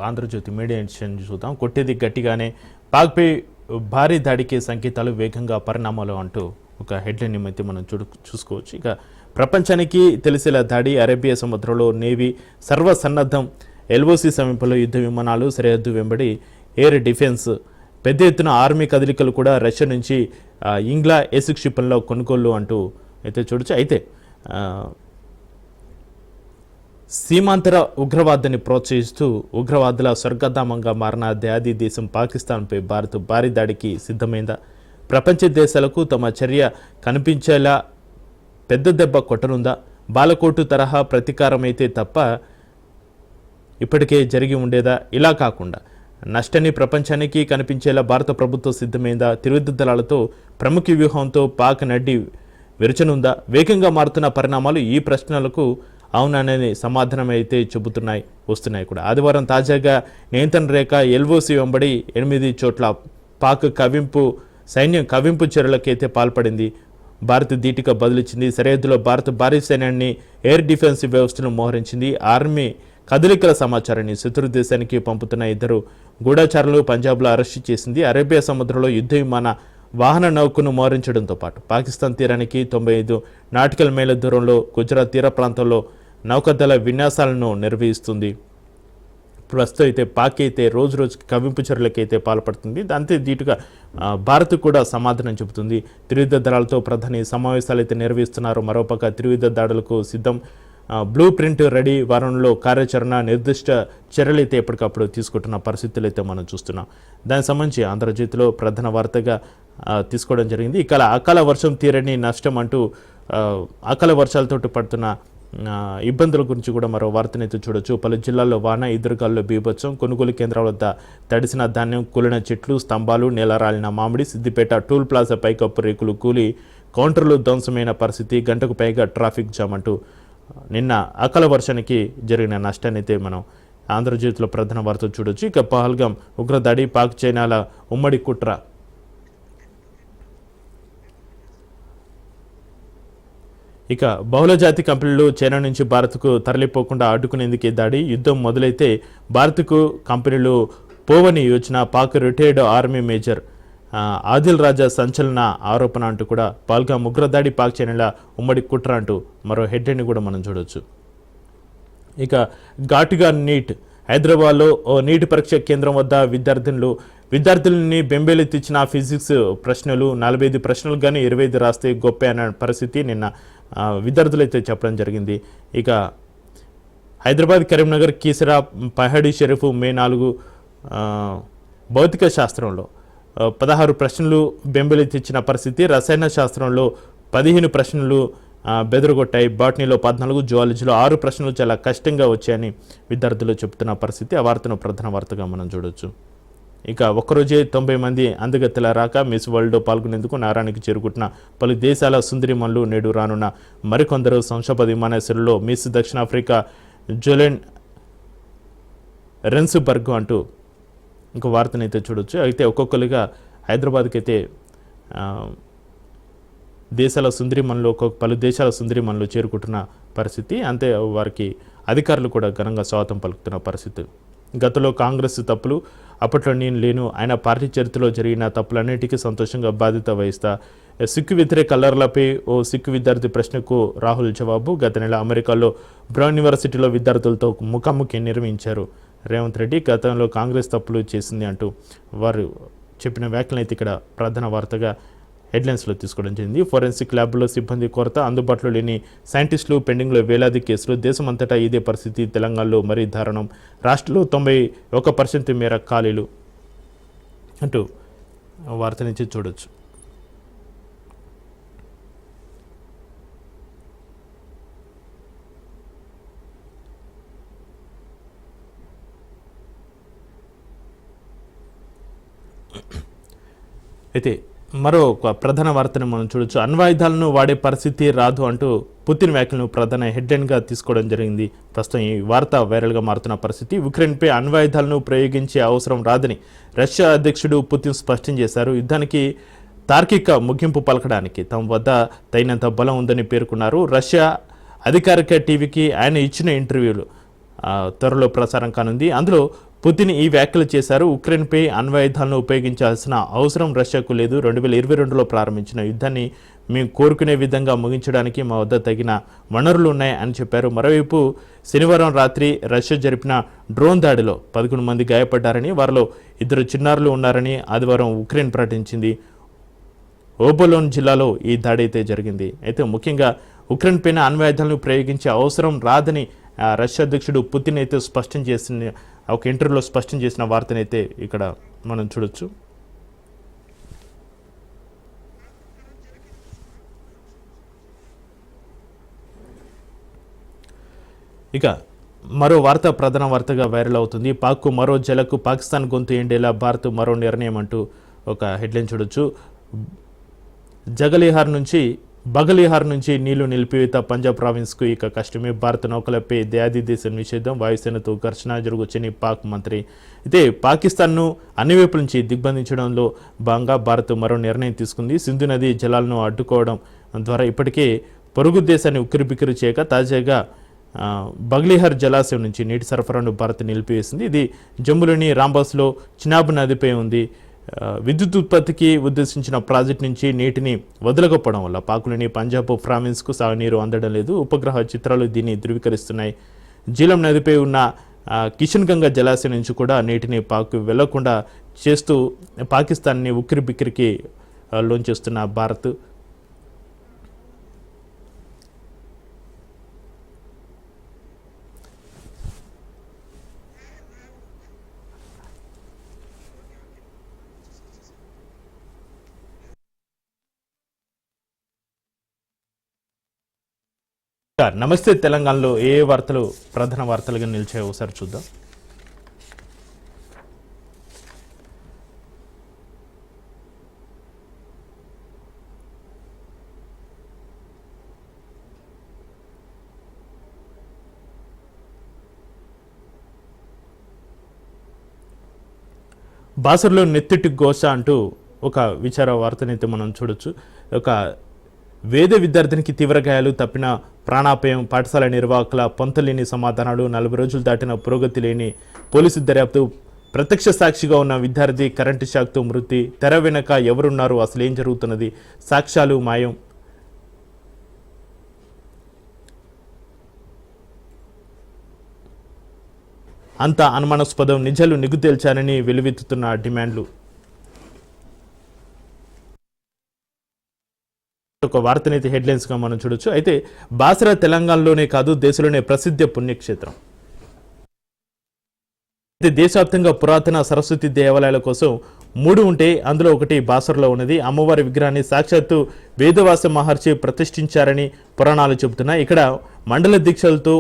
Andhra Jyothi media edition చూద్దాం. కొట్టేది గట్టిగానే పాక్పై భారీ దాడికి సంకేతాలు వేగంగా పరిణామాలు అంటూ ఒక హెడ్లైన్ అయితే మనం చూసుకోవచ్చు. ఇక ప్రపంచానికి తెలిసేలా దాడి, అరేబియా సముద్రంలో నేవీ సర్వసన్నద్ధం, ఎల్ఓసి సమీపంలో యుద్ధ విమానాలు, సరిహద్దు వెంబడి ఎయిర్ డిఫెన్స్, పెద్ద ఎత్తున ఆర్మీ కదలికలు కూడా రష్యా నుంచి ఇంగ్లా ఏసు క్షిపణిలో కొనుగోలు అంటూ అయితే చూడొచ్చు. అయితే సీమాంతర ఉగ్రవాదాన్ని ప్రోత్సహిస్తూ ఉగ్రవాదుల స్వర్గధామంగా మారిన దాది దేశం పాకిస్తాన్పై భారత్ భారీ దాడికి సిద్ధమైందా? ప్రపంచ దేశాలకు తమ చర్య కనిపించేలా పెద్ద దెబ్బ కొట్టనుందా? బాలకోటు తరహా ప్రతీకారం అయితే తప్ప ఇప్పటికే జరిగి ఉండేదా? ఇలా కాకుండా నష్టాన్ని ప్రపంచానికి కనిపించేలా భారత ప్రభుత్వం సిద్ధమైందా? త్రివిధ దళాలతో ప్రముఖ వ్యూహంతో పాక్ నడ్డి విరచనుందా? వేగంగా మారుతున్న పరిణామాలు ఈ ప్రశ్నలకు అవుననే సమాధానం అయితే వస్తున్నాయి కూడా. ఆదివారం తాజాగా నియంత్రణ రేఖ ఎల్ఓసి వెంబడి 8 చోట్ల పాక్ సైన్యం కవింపు చర్యలకైతే పాల్పడింది. భారత్ ధీటుగా బదులిచ్చింది. సరిహద్దులో భారత్ భారీ సైన్యాన్ని, ఎయిర్ డిఫెన్స్ వ్యవస్థను మోహరించింది. ఆర్మీ కదలికల సమాచారాన్ని శత్రు దేశానికి పంపుతున్న 2 గూఢచారులు పంజాబ్లో అరెస్టు చేసింది. అరేబియా సముద్రంలో యుద్ధ విమాన వాహన నౌకను మోహరించడంతో పాటు పాకిస్తాన్ తీరానికి 95 నాటికల్ మైళ్ళ దూరంలో గుజరాత్ తీర ప్రాంతంలో నౌకాదళ విన్యాసాలను నిర్వహిస్తుంది. ప్రస్తుతం అయితే పాక్ అయితే రోజు రోజుకి కవింపు చర్యలకైతే పాల్పడుతుంది. దాంతో ధీటుగా భారత్ కూడా సమాధానం చెబుతుంది. త్రివిధ దళాలతో ప్రధాని సమావేశాలు అయితే నిర్వహిస్తున్నారు. మరోపక్క త్రివిధ దాడులకు సిద్ధం, బ్లూ ప్రింట్ రెడీ, వారంలో కార్యాచరణ, నిర్దిష్ట చర్యలు అయితే ఎప్పటికప్పుడు తీసుకుంటున్న పరిస్థితులు అయితే మనం చూస్తున్నాం. దానికి సంబంధించి ఆంధ్రజ్యోతిలో ప్రధాన వార్తగా తీసుకోవడం జరిగింది. అకాల వర్షం తీరని నష్టం అంటూ అకాల వర్షాలతో పడుతున్న ఇబ్బందుల గురించి కూడా మరో వార్తనైతే చూడొచ్చు. పలు జిల్లాల్లో వాన, ఎదురుగాల్లో బీభత్సం, కొనుగోలు కేంద్రాల వద్ద తడిసిన ధాన్యం, కూలిన చెట్లు, స్తంభాలు, నేలరాలిన మామిడి, సిద్దిపేట టోల్ ప్లాజా పైకప్పు రేకులు కూలి, కౌంటర్లు ధ్వంసమైన పరిస్థితి, గంటకు పైగా ట్రాఫిక్ జామ్ అంటూ నిన్న అకాల వర్షానికి జరిగిన నష్టాన్ని అయితే మనం ఆంధ్రజ్యోతిలో ప్రధాన వార్త చూడొచ్చు. ఇక పహల్గాం ఉగ్రదాడి, పాక్ చైనాల ఉమ్మడి కుట్ర. ఇక బహుళజాతి కంపెనీలు చైనా నుంచి భారత్కు తరలిపోకుండా అడ్డుకునేందుకే దాడి. యుద్ధం మొదలైతే భారత్కు కంపెనీలు పోవని యోచన. Pak retired army major Adil Raja సంచలన ఆరోపణ అంటూ కూడా పహల్గాం ఉగ్రదాడి, పాక్ చైనాల ఉమ్మడి కుట్ర అంటూ మరో హెడ్లైన్ కూడా మనం చూడవచ్చు. ఇక ఘాటుగా నీట్, హైదరాబాద్లో ఓ నీటి పరీక్ష కేంద్రం వద్ద విద్యార్థులని బెంబేలెత్తించిన ఫిజిక్స్ ప్రశ్నలు. 45 ప్రశ్నలు కానీ 25 రాస్తే గొప్ప అనే పరిస్థితి నిన్న విద్యార్థులు అయితే చెప్పడం జరిగింది. ఇక హైదరాబాద్, కరీంనగర్, కీసరా, పహాడీ షరీఫ్ మే 4 భౌతిక శాస్త్రంలో 16 ప్రశ్నలు బెంబేలెత్తించిన పరిస్థితి. రసాయన శాస్త్రంలో 15 ప్రశ్నలు బెదరగొట్టాయి. బాటనీలో 14, జువాలజీలో 6 ప్రశ్నలు చాలా కష్టంగా వచ్చాయని విద్యార్థులు చెబుతున్న పరిస్థితి. ఆ వార్తను ప్రధాన వార్తగా మనం చూడవచ్చు. ఇక ఒక్కరోజే 90 మంది అందగత్తెల రాక, మిస్ వరల్డ్లో పాల్గొనేందుకు నగరానికి చేరుకుంటున్న పలు దేశాల సుందరిమణులు. నేడు రానున్న మరికొందరు సంక్షోభ విమానాశ్రయంలో మిస్ దక్షిణాఫ్రికా జోలెన్ రెన్స్బర్గ్ అంటూ ఇంకో వార్తనైతే చూడొచ్చు. అయితే ఒక్కొక్కరుగా హైదరాబాద్కి అయితే పలు దేశాల సుందరిమణులు చేరుకుంటున్న పరిస్థితి. అంతే వారికి అధికారులు కూడా ఘనంగా స్వాగతం పలుకుతున్న పరిస్థితి. గతంలో కాంగ్రెస్ తప్పులు, అప్పట్లో నేను లేను, ఆయన పార్టీ చరిత్రలో జరిగిన తప్పులన్నిటికీ సంతోషంగా బాధ్యత వహిస్తా. సిక్కు వ్యతిరేక కలర్లపై ఓ సిక్కు విద్యార్థి ప్రశ్నకు రాహుల్ జవాబు. గత నెల అమెరికాలో బ్రౌన్ యూనివర్సిటీలో విద్యార్థులతో ముఖాముఖి నిర్వహించారు రేవంత్ రెడ్డి. గతంలో కాంగ్రెస్ తప్పులు చేసింది అంటూ వారు చెప్పిన వ్యాఖ్యలను అయితే ఇక్కడ ప్రధాన వార్తగా హెడ్లైన్స్లో తీసుకోవడం జరిగింది. ఫోరెన్సిక్ ల్యాబ్లో సిబ్బంది కొరత, అందుబాటులో లేని సైంటిస్టులు, పెండింగ్లో వేలాది కేసులు. దేశమంతటా ఇదే పరిస్థితి, తెలంగాణలో మరీ దారుణం. రాష్ట్రంలో 91% మేర ఖాళీలు అంటూ వార్త నుంచి చూడొచ్చు. అయితే మరో ప్రధాన వార్తను మనం చూడొచ్చు. అణ్వాయుధాలను వాడే పరిస్థితి రాదు అంటూ పుతిన్ వ్యాఖ్యలను ప్రధాన హెడ్లైన్గా తీసుకోవడం జరిగింది. ప్రస్తుతం ఈ వార్త వైరల్గా మారుతున్న పరిస్థితి. ఉక్రెయిన్పై అణ్వాయుధాలను ప్రయోగించే అవసరం రాదని రష్యా అధ్యక్షుడు పుతిన్ స్పష్టం చేశారు. యుద్ధానికి తార్కిక ముగింపు పలకడానికి తమ వద్ద తగినంత బలం ఉందని పేర్కొన్నారు. రష్యా అధికారిక టీవీకి ఆయన ఇచ్చిన ఇంటర్వ్యూలు త్వరలో ప్రసారం కానుంది. అందులో పుతిన్ ఈ వ్యాఖ్యలు చేశారు. ఉక్రెయిన్పై అణ్వాయుధాలను ఉపయోగించాల్సిన అవసరం రష్యాకు లేదు. 2022లో ప్రారంభించిన యుద్ధాన్ని మేము కోరుకునే విధంగా ముగించడానికి మా వద్ద తగిన వనరులు ఉన్నాయి అని చెప్పారు. మరోవైపు శనివారం రాత్రి రష్యా జరిపిన డ్రోన్ దాడిలో 11 మంది గాయపడ్డారని, వారిలో 2 చిన్నారులు ఉన్నారని ఆదివారం ఉక్రెయిన్ ప్రకటించింది. ఓబోలోన్ జిల్లాలో ఈ దాడి అయితే జరిగింది. అయితే ముఖ్యంగా ఉక్రెయిన్ పైన అణ్వాయుధాలను ప్రయోగించే అవసరం రాదని రష్యా అధ్యక్షుడు పుతిన్ అయితే స్పష్టం చేసిన ఒక ఇంటర్వ్యూలో స్పష్టం చేసిన వార్తనైతే ఇక్కడ మనం చూడొచ్చు. ఇక మరో వార్త ప్రధాన వార్తగా వైరల్ అవుతుంది. పాక్కు మరో జలకు పాకిస్తాన్ గొంతు ఎండేలా భారత్ మరో నిర్ణయం అంటూ ఒక హెడ్లైన్ చూడొచ్చు. బగలిహార్ నుంచి నీళ్లు నిలిపివేత పంజాబ్ ప్రావిన్స్కు ఇక కష్టమే. భారత నౌకలపై దయాది దేశం నిషేధం, వాయుసేనతో ఘర్షణ జరగొచ్చని పాక్ మంత్రి. అయితే పాకిస్తాన్ను అన్ని వైపుల నుంచి దిగ్బంధించడంలో భాగంగా భారత్ మరో నిర్ణయం తీసుకుంది. సింధు నది జలాలను అడ్డుకోవడం ద్వారా ఇప్పటికే పొరుగు దేశాన్ని ఉక్కిరిబిక్కిరి చేయక తాజాగా బగ్లిహార్ జలాశయం నుంచి నీటి సరఫరాను భారత్ నిలిపివేసింది. ఇది జమ్మూలోని రాంబాస్లో చినాబ్ నదిపై ఉంది. విద్యుత్ ఉత్పత్తికి ఉద్దేశించిన ప్రాజెక్టు నుంచి నీటిని వదలకపోవడం వల్ల పాకులోని పంజాబ్ ప్రావిన్స్కు సాగునీరు అందడం లేదు. ఉపగ్రహ చిత్రాలు దీన్ని ధృవీకరిస్తున్నాయి. జీలం నదిపై ఉన్న కిషన్ గంగా జలాశయం నుంచి కూడా నీటిని పాకు వెళ్లకుండా చేస్తూ పాకిస్తాన్ని ఉక్కిరిబిక్కిరికి లోంచేస్తున్న భారత్ నమస్తే తెలంగాణలో ఏ వార్తలు ప్రధాన వార్తలుగా నిలిచాయో ఒకసారి చూద్దాం. బాసర్లో నెత్తిటి ఘోష అంటూ ఒక విచార వార్తనైతే మనం చూడొచ్చు. ఒక వేద విద్యార్థినికి తీవ్ర గాయాలు, తప్పిన ప్రాణాపాయం, పాఠశాల నిర్వాహకుల పొంతలేని సమాధానాలు, 40 రోజులు దాటిన పురోగతి లేని పోలీసు దర్యాప్తు, ప్రత్యక్ష సాక్షిగా ఉన్న విద్యార్థి కరెంటు షాక్తో మృతి, తెర వెనక ఎవరున్నారు, అసలు ఏం జరుగుతున్నది, సాక్ష్యాలు మాయం. అంత అనుమానాస్పదం, నిజాలు నిగ్గు తేల్చారని వెలువెత్తుతున్న డిమాండ్లు. ఒక వార్తనైతే హెడ్లైన్స్గా మనం చూడొచ్చు. అయితే బాసర తెలంగాణలోనే కాదు, దేశంలోనే ప్రసిద్ధ పుణ్యక్షేత్రం. అయితే దేశవ్యాప్తంగా పురాతన సరస్వతి దేవాలయాల కోసం 3 ఉంటే అందులో ఒకటి బాసరలో ఉన్నది. అమ్మవారి విగ్రహాన్ని సాక్షాత్తు వేదవాస మహర్షి ప్రతిష్ఠించారని పురాణాలు చెబుతున్నాయి. ఇక్కడ మండల దీక్షలతో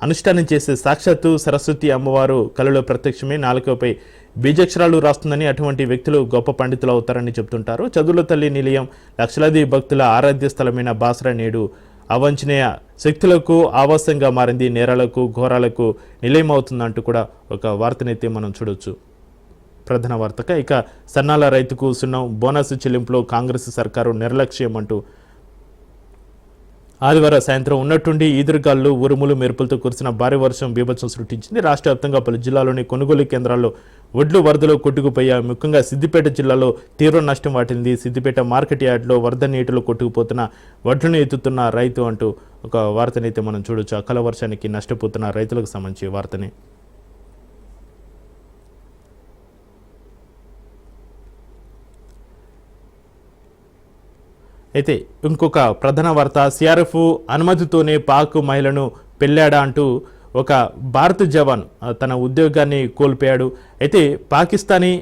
అనుష్ఠానం చేసే సాక్షాత్తు సరస్వతి అమ్మవారు కళలో ప్రత్యక్షమే, నాలుకపై బీజాక్షరాలు రాస్తుందని, అటువంటి వ్యక్తులు గొప్ప పండితులు అవుతారని చెబుతుంటారు. చదువుల తల్లి నిలయం, లక్షలాది భక్తుల ఆరాధ్య స్థలమైన బాసర నేడు అవంచనీయ శక్తులకు ఆవాసంగా మారింది, నేరాలకు ఘోరాలకు నిలయం అవుతుందంటూ కూడా ఒక వార్తనైతే మనం చూడొచ్చు ప్రధాన వార్తగా. ఇక సన్నాల రైతుకు సున్నం, బోనస్ చెల్లింపులో కాంగ్రెస్ సర్కారు నిర్లక్ష్యం అంటూ ఆదివారం సాయంత్రం ఉన్నట్టుండి ఈదురుగాలు, ఉరుములు, మెరుపులతో కురిసిన భారీ వర్షం బీభత్సం సృష్టించింది. రాష్ట్ర వ్యాప్తంగా పలు జిల్లాలోని కొనుగోలు కేంద్రాల్లో వడ్లు వరదలో కొట్టుకుపోయాయి. ముఖ్యంగా సిద్దిపేట జిల్లాలో తీవ్ర నష్టం వాటింది. సిద్దిపేట మార్కెట్ యార్డ్లో వరద నీటిలో కొట్టుకుపోతున్న వడ్లను ఎత్తుతున్న రైతు అంటూ ఒక వార్తనైతే మనం చూడొచ్చు. అకాల వర్షానికి నష్టపోతున్న రైతులకు సంబంధించి వార్తని. అయితే ఇంకొక ప్రధాన వార్త, సిఆర్ఎఫ్ అనుమతితోనే పాక్ మహిళను పెళ్ళాడా అంటూ ఒక భారత జవాన్ తన ఉద్యోగాన్ని కోల్పోయాడు. అయితే పాకిస్తానీ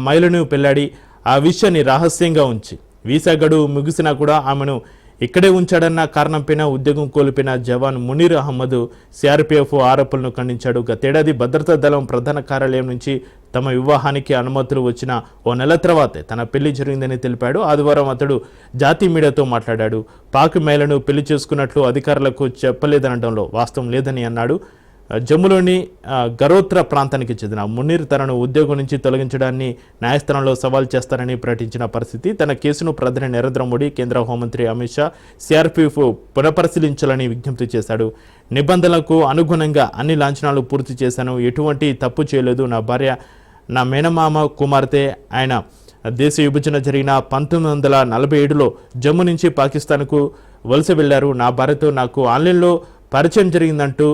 మహిళను పెళ్ళాడి ఆ విషయాన్ని రహస్యంగా ఉంచి వీసా గడువు ముగిసినా కూడా ఆమెను ఇక్కడే ఉంచాడన్న కారణంపైన ఉద్యోగం కోల్పోయిన జవాన్ మునీర్ అహ్మద్ సిఆర్పిఎఫ్ ఆరోపణలను ఖండించాడు. గతేడాది భద్రతా దళం ప్రధాన కార్యాలయం నుంచి తమ వివాహానికి అనుమతులు వచ్చిన ఓ నెల తర్వాతే తన పెళ్లి జరిగిందని తెలిపాడు. ఆదివారం అతడు జాతీయ మీడియాతో మాట్లాడాడు. పాక్ మహిళను పెళ్లి చేసుకున్నట్లు అధికారులకు చెప్పలేదనడంలో వాస్తవం లేదని అన్నాడు. జమ్ములోని గరోత్ర ప్రాంతానికి చెందిన మునీర్ తనను ఉద్యోగం నుంచి తొలగించడాన్ని న్యాయస్థానంలో సవాల్ చేస్తారని ప్రకటించిన పరిస్థితి. తన కేసును ప్రధాని నరేంద్ర మోడీ, కేంద్ర హోంమంత్రి అమిత్ షా, సిఆర్పీఎఫ్ పునఃపరిశీలించాలని విజ్ఞప్తి చేశాడు. నిబంధనలకు అనుగుణంగా అన్ని లాంఛనాలు పూర్తి చేశాను, ఎటువంటి తప్పు చేయలేదు, నా భార్య నా మేనమామ కుమార్తె ఆయన దేశ విభజన జరిగిన 1947లో జమ్మూ నుంచి పాకిస్తాన్కు వలస వెళ్లారు, నా భార్యతో నాకు ఆన్లైన్లో పరిచయం జరిగిందంటూ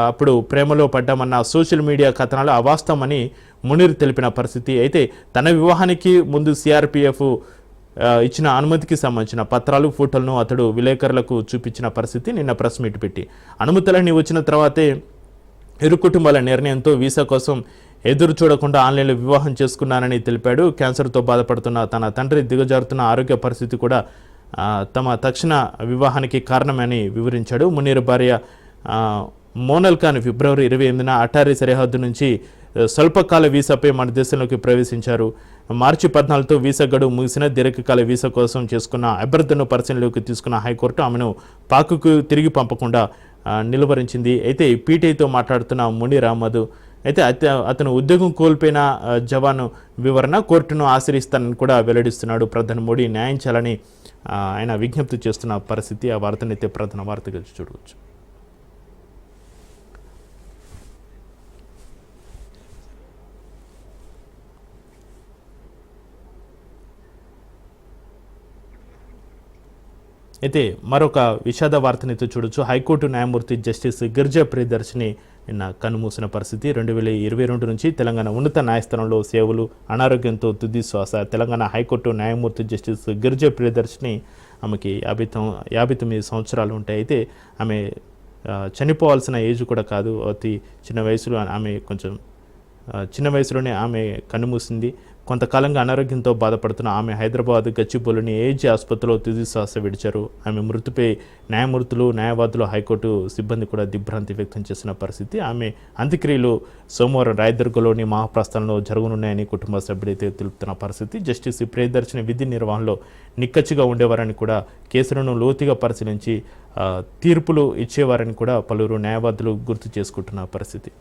అప్పుడు ప్రేమలో పడ్డామన్న సోషల్ మీడియా కథనాలు అవాస్తవమని మునీర్ తెలిపిన పరిస్థితి. అయితే తన వివాహానికి ముందు సిఆర్పీఎఫ్ ఇచ్చిన అనుమతికి సంబంధించిన పత్రాలు, ఫోటోలను అతడు విలేకరులకు చూపించిన పరిస్థితి. నిన్న ప్రెస్ మీట్ పెట్టి అనుమతులన్నీ వచ్చిన తర్వాతే ఇరు కుటుంబాల నిర్ణయంతో వీసా కోసం ఎదురు చూడకుండా ఆన్లైన్లో వివాహం చేసుకున్నానని తెలిపాడు. క్యాన్సర్తో బాధపడుతున్న తన తండ్రి దిగజారుతున్న ఆరోగ్య పరిస్థితి కూడా తమ తక్షణ వివాహానికి కారణమని వివరించాడు. మునీర్ భార్య మోనల్ ఖాన్ ఫిబ్రవరి 28న అటారీ సరిహద్దు నుంచి స్వల్పకాల వీసాపై మన దేశంలోకి ప్రవేశించారు. మార్చి 14తో వీసా గడువు ముగిసిన దీర్ఘకాల వీసా కోసం చేసుకున్న అభ్యర్థనను పరిశీలనలోకి తీసుకున్న హైకోర్టు ఆమెను పాక్కు తిరిగి పంపకుండా నిలువరించింది. అయితే పీటీఐతో మాట్లాడుతున్న మునీర్ అహ్మద్ అయితే అతను ఉద్యోగం కోల్పోయిన జవాను వివరణ కోర్టును ఆశ్రయిస్తానని కూడా వెల్లడిస్తున్నాడు. ప్రధాని మోడీ న్యాయం చేయాలని ఆయన విజ్ఞప్తి చేస్తున్న పరిస్థితి. ఆ వార్తనైతే ప్రధాన వార్తగా చూడవచ్చు. అయితే మరొక విషాద వార్తనైతే చూడొచ్చు. హైకోర్టు న్యాయమూర్తి జస్టిస్ గిరిజా ప్రియదర్శిని నిన్న కన్నుమూసిన పరిస్థితి. 2022 నుంచి తెలంగాణ ఉన్నత న్యాయస్థానంలో సేవలు, అనారోగ్యంతో తుది శ్వాస. తెలంగాణ హైకోర్టు న్యాయమూర్తి జస్టిస్ గిరిజా ప్రియదర్శిని ఆమెకి 59 సంవత్సరాలు ఉంటాయి. అయితే ఆమె చనిపోవాల్సిన ఏజ్ కూడా కాదు, అతి చిన్న వయసులో ఆమె కొంచెం చిన్న వయసులోనే ఆమె కన్నుమూసింది. కొంతకాలంగా అనారోగ్యంతో బాధపడుతున్న ఆమె హైదరాబాద్ గచ్చిబౌలిని ఏజీ ఆసుపత్రిలో తుది శ్వాస విడిచారు. ఆమె మృతిపై న్యాయమూర్తులు, న్యాయవాదులు, హైకోర్టు సిబ్బంది కూడా దిగ్భ్రాంతి వ్యక్తం చేసిన పరిస్థితి. ఆమె అంత్యక్రియలు సోమవారం రాయదుర్గంలోని మహాప్రస్థానంలో జరగనున్నాయని కుటుంబ సభ్యులైతే తెలుపుతున్న పరిస్థితి. జస్టిస్ ప్రియదర్శిని విధి నిర్వహణలో నిక్కచ్చిగా ఉండేవారని కూడా, కేసులను లోతుగా పరిశీలించి తీర్పులు ఇచ్చేవారని కూడా పలువురు న్యాయవాదులు గుర్తు చేసుకుంటున్న పరిస్థితి.